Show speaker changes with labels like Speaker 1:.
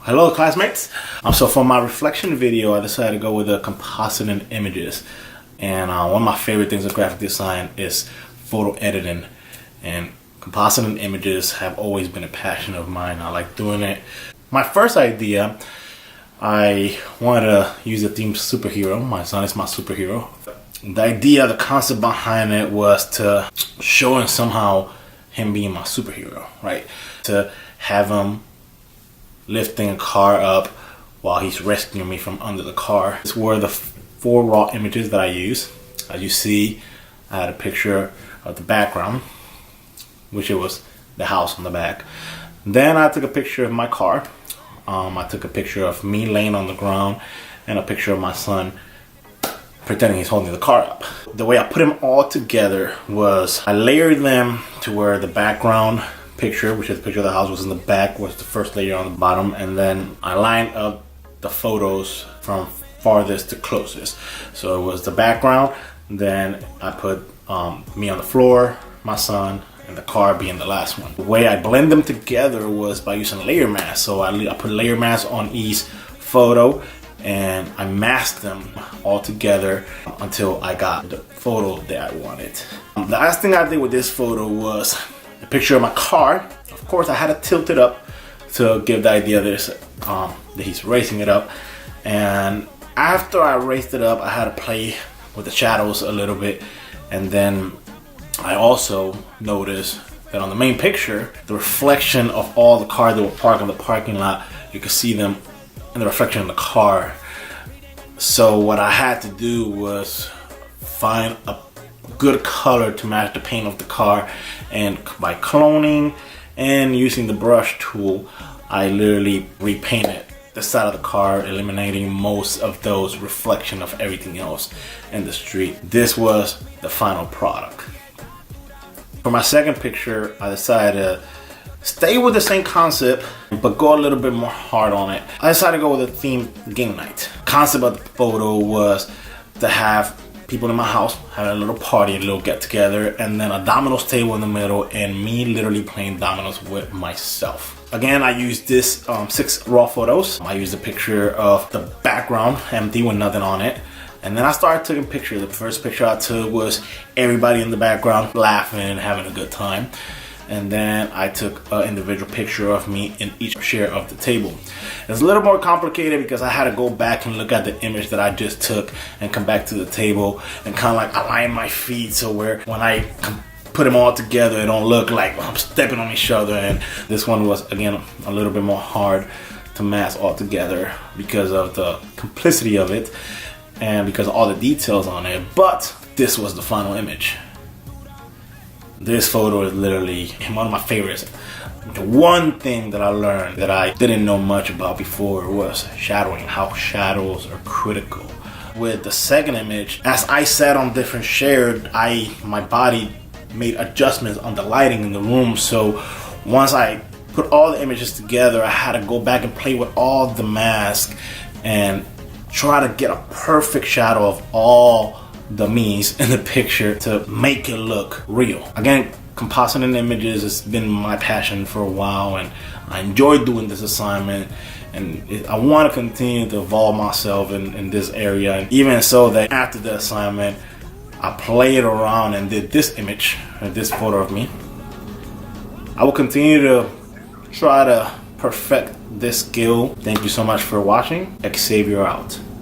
Speaker 1: Hello classmates! So for my reflection video, I decided to go with the composite and images. And one of my favorite things in graphic design is photo editing. And composite and images have always been a passion of mine. I like doing it. My first idea, I wanted to use the theme superhero. My son is my superhero. The idea, the concept behind it was to showing somehow him being my superhero, right? To have him lifting a car up while he's rescuing me from under the car. These were the 4 raw images that I used. As you see, I had a picture of the background, which it was the house on the back. Then I took a picture of my car. I took a picture of me laying on the ground and a picture of my son pretending he's holding the car up. The way I put them all together was I layered them to where the background picture, which is the picture of the house, was in the back, was the first layer on the bottom, and then I lined up the photos from farthest to closest. So it was the background, then I put me on the floor, my son, and the car being the last one. The way I blend them together was by using layer mask. So I put layer mask on each photo and I masked them all together until I got the photo that I wanted. The last thing I did with this photo was a picture of my car. Of course, I had to tilt it up to give the idea that he's raising it up. And after I raised it up, I had to play with the shadows a little bit. And then I also noticed that on the main picture, the reflection of all the cars that were parked in the parking lot, you could see them in the reflection of the car. So what I had to do was find a good color to match the paint of the car, and by cloning and using the brush tool, I literally repainted the side of the car, eliminating most of those reflection of everything else in the street. This was the final product. For my second picture, I decided to stay with the same concept, but go a little bit more hard on it. I decided to go with the theme game night. Concept of the photo was to have people in my house having a little party, a little get together, and then a dominoes table in the middle, and me literally playing dominoes with myself. Again, I used this 6 raw photos. I used a picture of the background empty with nothing on it. And then I started taking pictures. The first picture I took was everybody in the background laughing and having a good time. And then I took an individual picture of me in each share of the table. It's a little more complicated because I had to go back and look at the image that I just took and come back to the table and kind of like align my feet so where when I put them all together, it don't look like I'm stepping on each other. And this one was, again, a little bit more hard to mask all together because of the complicity of it and because of all the details on it. But this was the final image. This photo is literally one of my favorites. The one thing that I learned that I didn't know much about before was shadowing, how shadows are critical. With the second image, as I sat on different chairs, my body made adjustments on the lighting in the room. So once I put all the images together, I had to go back and play with all the masks and try to get a perfect shadow of all the me's in the picture to make it look real. Again, composite and images has been my passion for a while, and I enjoy doing this assignment, and I want to continue to evolve myself in this area. And even so that after the assignment, I played around and did this image, this photo of me. I will continue to try to perfect this skill. Thank you so much for watching. Xavier out.